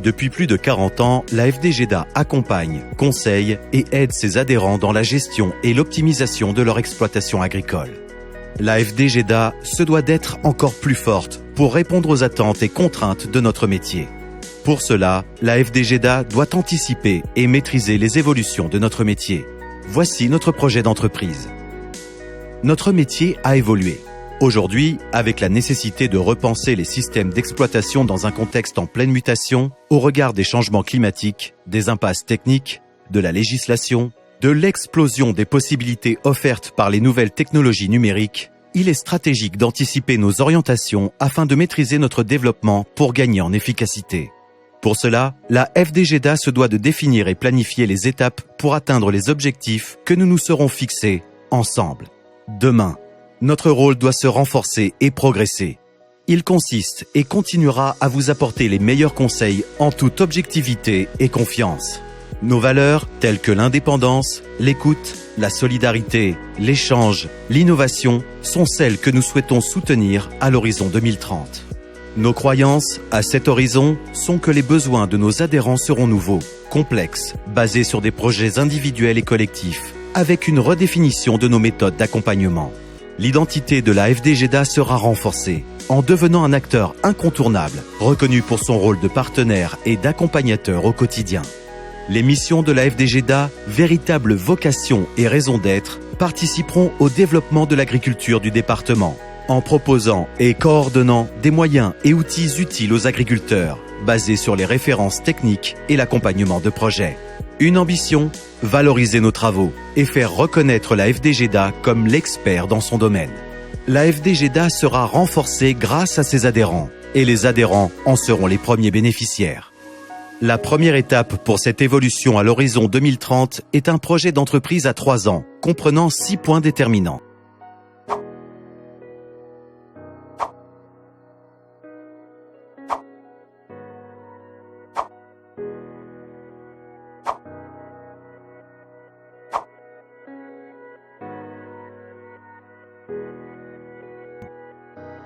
Depuis plus de 40 ans, la FDGEDA accompagne, conseille et aide ses adhérents dans la gestion et l'optimisation de leur exploitation agricole. La FDGEDA se doit d'être encore plus forte pour répondre aux attentes et contraintes de notre métier. Pour cela, la FDGEDA doit anticiper et maîtriser les évolutions de notre métier. Voici notre projet d'entreprise. Notre métier a évolué. Aujourd'hui, avec la nécessité de repenser les systèmes d'exploitation dans un contexte en pleine mutation, au regard des changements climatiques, des impasses techniques, de la législation, de l'explosion des possibilités offertes par les nouvelles technologies numériques, il est stratégique d'anticiper nos orientations afin de maîtriser notre développement pour gagner en efficacité. Pour cela, la FDGEDA se doit de définir et planifier les étapes pour atteindre les objectifs que nous nous serons fixés ensemble. Demain, notre rôle doit se renforcer et progresser. Il consiste et continuera à vous apporter les meilleurs conseils en toute objectivité et confiance. Nos valeurs, telles que l'indépendance, l'écoute, la solidarité, l'échange, l'innovation, sont celles que nous souhaitons soutenir à l'horizon 2030. Nos croyances, à cet horizon, sont que les besoins de nos adhérents seront nouveaux, complexes, basés sur des projets individuels et collectifs, avec une redéfinition de nos méthodes d'accompagnement. L'identité de la FDGEDA sera renforcée en devenant un acteur incontournable, reconnu pour son rôle de partenaire et d'accompagnateur au quotidien. Les missions de la FDGEDA, véritable vocation et raison d'être, participeront au développement de l'agriculture du département, en proposant et coordonnant des moyens et outils utiles aux agriculteurs, basés sur les références techniques et l'accompagnement de projets. Une ambition, valoriser nos travaux et faire reconnaître la FDGEDA comme l'expert dans son domaine. La FDGEDA sera renforcée grâce à ses adhérents et les adhérents en seront les premiers bénéficiaires. La première étape pour cette évolution à l'horizon 2030 est un projet d'entreprise à 3 ans, comprenant 6 points déterminants.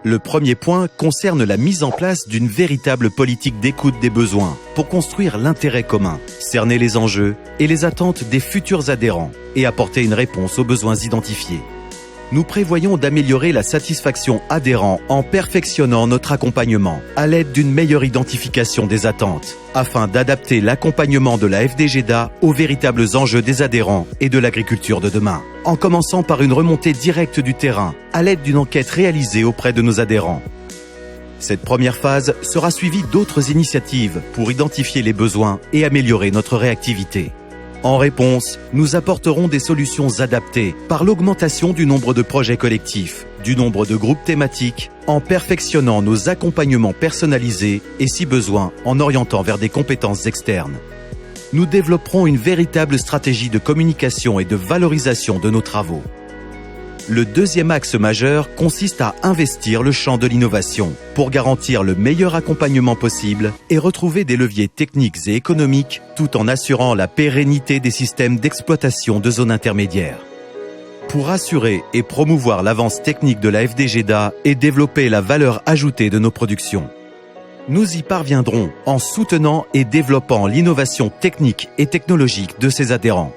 Le premier point concerne la mise en place d'une véritable politique d'écoute des besoins pour construire l'intérêt commun, cerner les enjeux et les attentes des futurs adhérents et apporter une réponse aux besoins identifiés. Nous prévoyons d'améliorer la satisfaction adhérent en perfectionnant notre accompagnement à l'aide d'une meilleure identification des attentes, afin d'adapter l'accompagnement de la FDGEDA aux véritables enjeux des adhérents et de l'agriculture de demain, en commençant par une remontée directe du terrain à l'aide d'une enquête réalisée auprès de nos adhérents. Cette première phase sera suivie d'autres initiatives pour identifier les besoins et améliorer notre réactivité. En réponse, nous apporterons des solutions adaptées par l'augmentation du nombre de projets collectifs, du nombre de groupes thématiques, en perfectionnant nos accompagnements personnalisés et si besoin, en orientant vers des compétences externes. Nous développerons une véritable stratégie de communication et de valorisation de nos travaux. Le deuxième axe majeur consiste à investir le champ de l'innovation pour garantir le meilleur accompagnement possible et retrouver des leviers techniques et économiques tout en assurant la pérennité des systèmes d'exploitation de zones intermédiaires. Pour assurer et promouvoir l'avance technique de la FDGEDA et développer la valeur ajoutée de nos productions. Nous y parviendrons en soutenant et développant l'innovation technique et technologique de ses adhérents.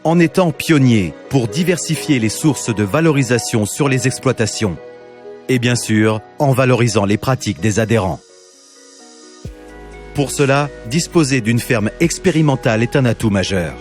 En étant pionniers pour diversifier les sources de valorisation sur les exploitations. Et bien sûr, en valorisant les pratiques des adhérents. Pour cela, disposer d'une ferme expérimentale est un atout majeur,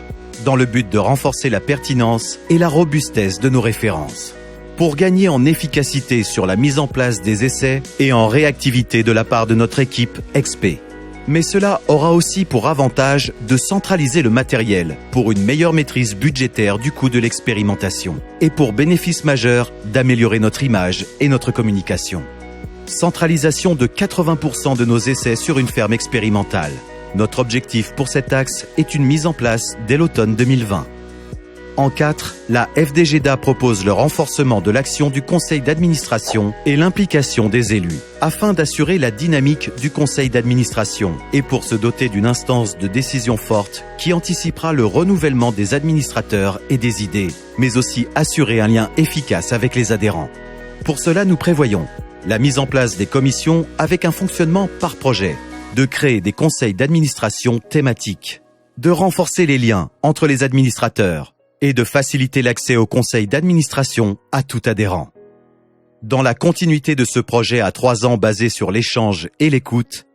dans le but de renforcer la pertinence et la robustesse de nos références. Pour gagner en efficacité sur la mise en place des essais et en réactivité de la part de notre équipe XP. Mais cela aura aussi pour avantage de centraliser le matériel pour une meilleure maîtrise budgétaire du coût de l'expérimentation et pour bénéfice majeur d'améliorer notre image et notre communication. Centralisation de 80% de nos essais sur une ferme expérimentale. Notre objectif pour cet axe est une mise en place dès l'automne 2020. En 4, la FDGEDA propose le renforcement de l'action du conseil d'administration et l'implication des élus, afin d'assurer la dynamique du conseil d'administration et pour se doter d'une instance de décision forte qui anticipera le renouvellement des administrateurs et des idées, mais aussi assurer un lien efficace avec les adhérents. Pour cela, nous prévoyons la mise en place des commissions avec un fonctionnement par projet, de créer des conseils d'administration thématiques, de renforcer les liens entre les administrateurs et de faciliter l'accès aux conseils d'administration à tout adhérent. Dans la continuité de ce projet à 3 ans basé sur l'échange et l'écoute,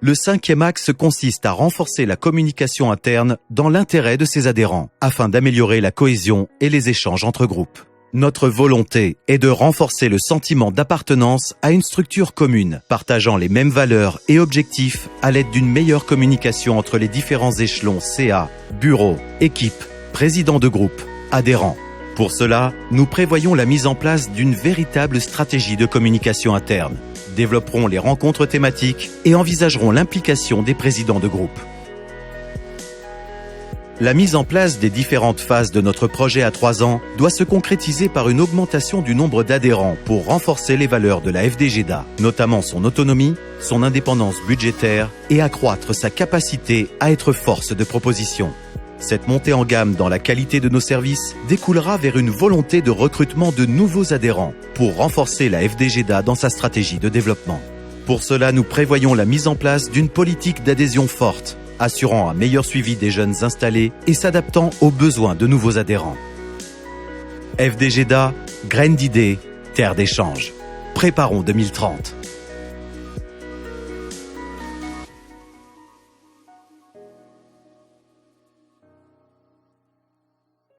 le 5e axe consiste à renforcer la communication interne dans l'intérêt de ses adhérents, afin d'améliorer la cohésion et les échanges entre groupes. Notre volonté est de renforcer le sentiment d'appartenance à une structure commune, partageant les mêmes valeurs et objectifs à l'aide d'une meilleure communication entre les différents échelons CA, bureau, équipe, président de groupe, adhérents. Pour cela, nous prévoyons la mise en place d'une véritable stratégie de communication interne, développerons les rencontres thématiques et envisagerons l'implication des présidents de groupe. La mise en place des différentes phases de notre projet à 3 ans doit se concrétiser par une augmentation du nombre d'adhérents pour renforcer les valeurs de la FDGEDA, notamment son autonomie, son indépendance budgétaire et accroître sa capacité à être force de proposition. Cette montée en gamme dans la qualité de nos services découlera vers une volonté de recrutement de nouveaux adhérents pour renforcer la FDGEDA dans sa stratégie de développement. Pour cela, nous prévoyons la mise en place d'une politique d'adhésion forte, assurant un meilleur suivi des jeunes installés et s'adaptant aux besoins de nouveaux adhérents. FDGEDA, graine d'idées, terre d'échange. Préparons 2030.